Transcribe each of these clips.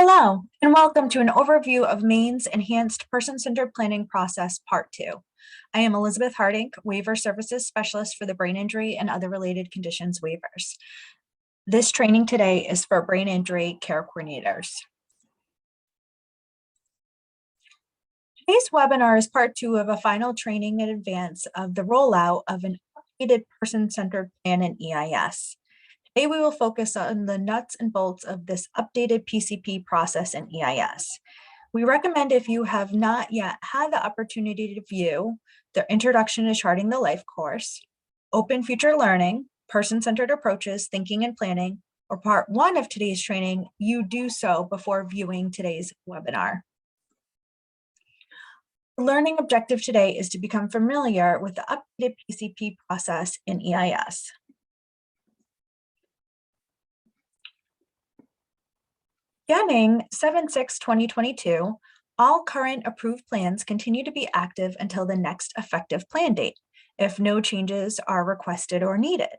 Hello, and welcome to an overview of Maine's Enhanced Person-Centered Planning Process, Part 2. I am Elizabeth Harding, Waiver Services Specialist for the Brain Injury and Other Related Conditions waivers. This training today is for brain injury care coordinators. Today's webinar is part 2 of a final training in advance of the rollout of an updated person-centered plan in EIS. Today, we will focus on the nuts and bolts of this updated PCP process in EIS. We recommend, if you have not yet had the opportunity to view the Introduction to Charting the Life course, Open Future Learning, Person-Centered Approaches, Thinking and Planning, or Part 1 of today's training, you do so before viewing today's webinar. The learning objective today is to become familiar with the updated PCP process in EIS. Beginning 7/6/2022, all current approved plans continue to be active until the next effective plan date, if no changes are requested or needed.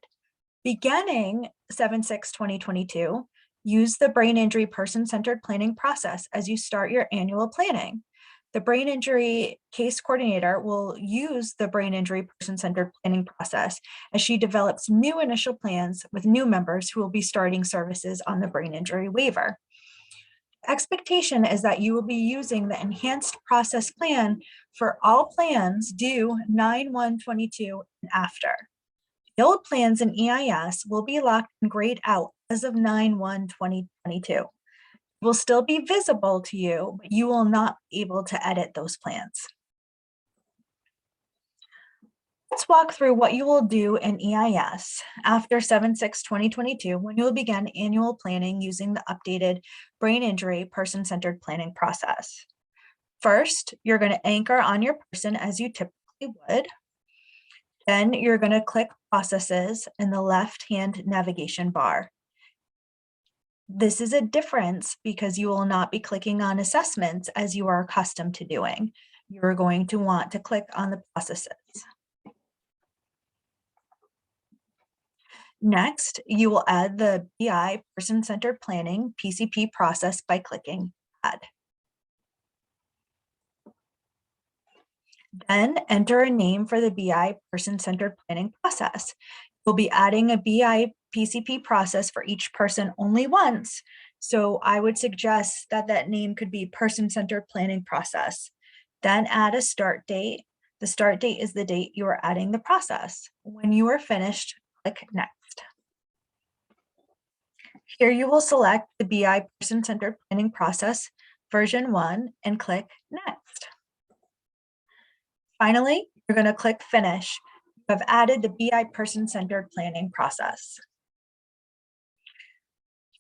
Beginning 7/6/2022, use the brain injury person-centered planning process as you start your annual planning. The brain injury case coordinator will use the brain injury person-centered planning process as she develops new initial plans with new members who will be starting services on the brain injury waiver. Expectation is that you will be using the enhanced process plan for all plans due 9/1/22 and after. The old plans in EIS will be locked and grayed out as of 9/1/2022. Will still be visible to you, but you will not be able to edit those plans. Let's walk through what you will do in EIS after 7/6/2022 when you will begin annual planning using the updated brain injury person-centered planning process. First, you're going to anchor on your person as you typically would. Then you're going to click Processes in the left-hand navigation bar. This is a difference because you will not be clicking on assessments as you are accustomed to doing. You're going to want to click on the processes. Next, you will add the BI person-centered planning PCP process by clicking Add. Then enter a name for the BI person-centered planning process. You'll be adding a BI PCP process for each person only once, so I would suggest that that name could be person-centered planning process. Then add a start date. The start date is the date you are adding the process. When you are finished, click Next. Here you will select the BI person-centered planning process version 1 and click Next. Finally, you're going to click Finish. You have added the BI person-centered planning process.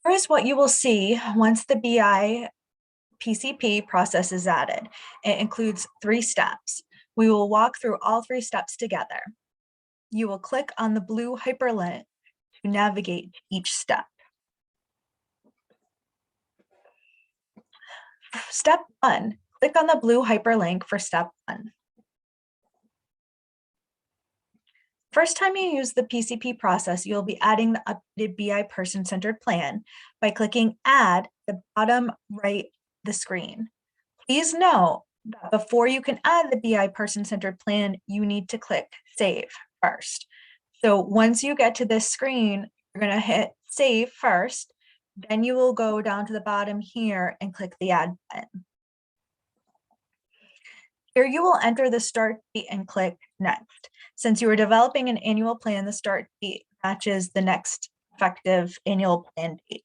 Here is what you will see once the BI PCP process is added. It includes 3 steps. We will walk through all 3 steps together. You will click on the blue hyperlink to navigate each step. Step 1, click on the blue hyperlink for step 1. First time you use the PCP process, you'll be adding the updated BI person-centered plan by clicking Add at the bottom right of the screen. Please note that before you can add the BI person-centered plan, you need to click Save first. So once you get to this screen, you're going to hit Save first. Then you will go down to the bottom here and click the Add button. Here you will enter the start date and click Next. Since you are developing an annual plan, the start date matches the next effective annual plan date.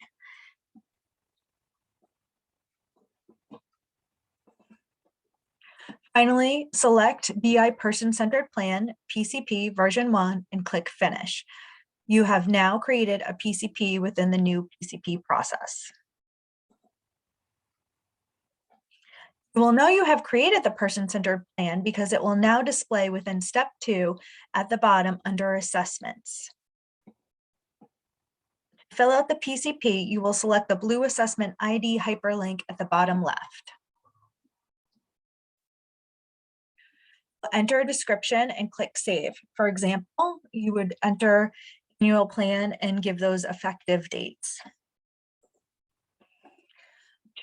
Finally, select BI Person-Centered Plan, PCP version 1, and click Finish. You have now created a PCP within the new PCP process. You will know you have created the person-centered plan because it will now display within step 2 at the bottom under Assessments. To fill out the PCP, you will select the blue assessment ID hyperlink at the bottom left. Enter a description and click Save. For example, you would enter annual plan and give those effective dates.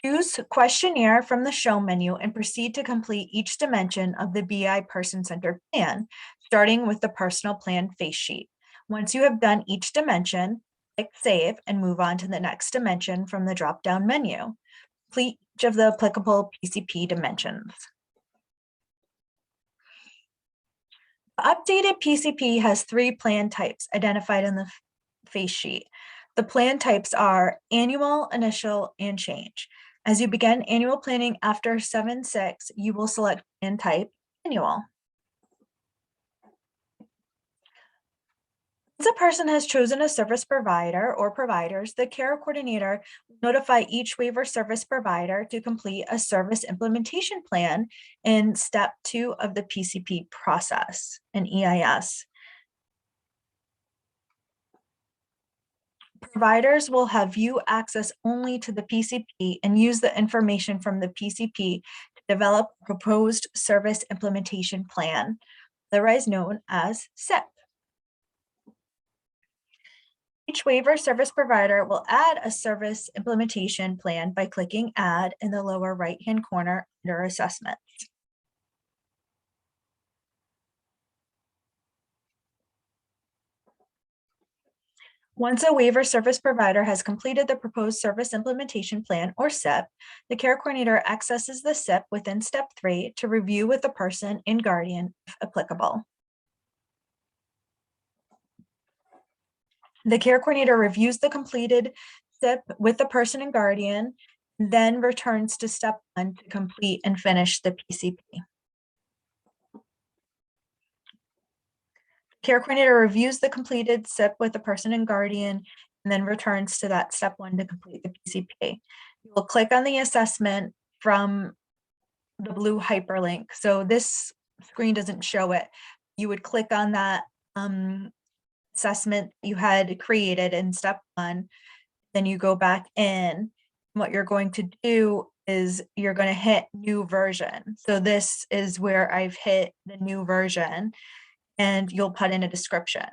Choose questionnaire from the show menu and proceed to complete each dimension of the BI person-centered plan, starting with the personal plan face sheet. Once you have done each dimension, click save and move on to the next dimension from the drop-down menu. Complete each of the applicable PCP dimensions. The updated PCP has 3 plan types identified in the face sheet. The plan types are annual, initial, and change. As you begin annual planning after 7/6, you will select plan type annual. Once a person has chosen a service provider or providers, the care coordinator will notify each waiver service provider to complete a service implementation plan in step 2 of the PCP process in EIS. Providers will have view access only to the PCP and use the information from the PCP to develop a proposed service implementation plan, otherwise known as SIP. Each waiver service provider will add a service implementation plan by clicking Add in the lower right-hand corner under Assessments. Once a waiver service provider has completed the proposed service implementation plan or SIP, the care coordinator accesses the SIP within step 3 to review with the person and guardian if applicable. The care coordinator reviews the completed SIP with the person and guardian, then returns to step 1 to complete and finish the PCP. Care coordinator reviews the completed SIP with the person and guardian, and then returns to that step 1 to complete the PCP. You will click on the assessment from the blue hyperlink. So this screen doesn't show it. You would click on that assessment you had created in step 1, then you go back in. What you're going to do is you're going to hit new version. So this is where I've hit the new version, and you'll put in a description.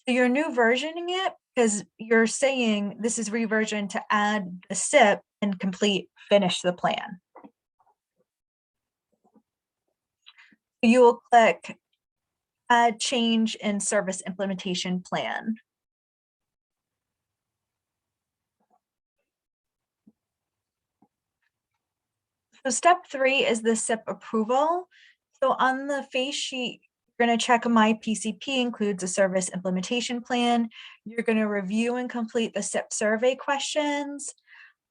So you're new versioning it because you're saying this is reversion to add the SIP and finish the plan. You will click Add Change in Service Implementation Plan. So step 3 is the SIP approval. So on the face sheet, you're going to check My PCP includes a service implementation plan. You're going to review and complete the SIP survey questions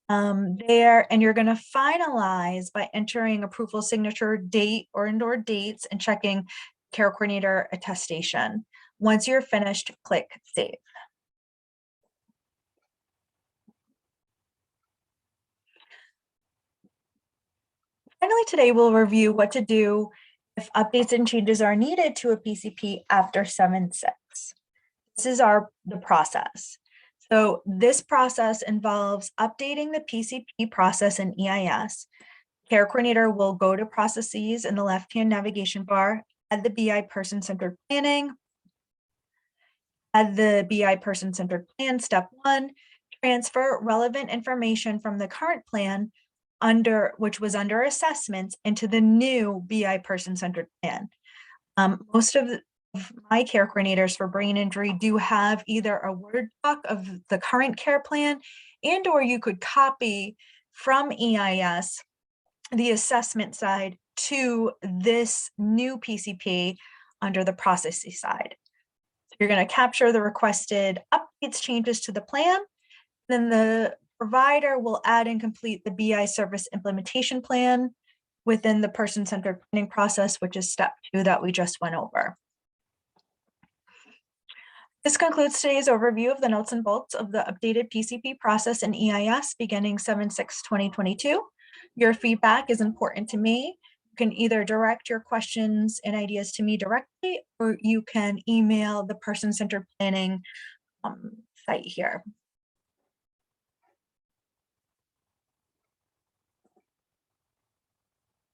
there, and you're going to finalize by entering approval signature date or dates and checking care coordinator attestation. Once you're finished, click Save. Finally, today we'll review what to do if updates and changes are needed to a PCP after 7/6. This is the process. So this process involves updating the PCP process in EIS. Care coordinator will go to processes in the left-hand navigation bar, add the BI person-centered planning, add the BI person-centered plan, step 1, transfer relevant information from the current plan which was under assessments into the new BI person-centered plan. Most of my care coordinators for brain injury do have either a Word doc of the current care plan or you could copy from EIS the assessment side to this new PCP under the processing side. So you're going to capture the requested updates, changes to the plan, then the provider will add and complete the BI service implementation plan within the person-centered planning process, which is step 2 that we just went over. This concludes today's overview of the nuts and bolts of the updated PCP process in EIS beginning 7/6/2022. Your feedback is important to me. You can either direct your questions and ideas to me directly, or you can email the person-centered planning site here.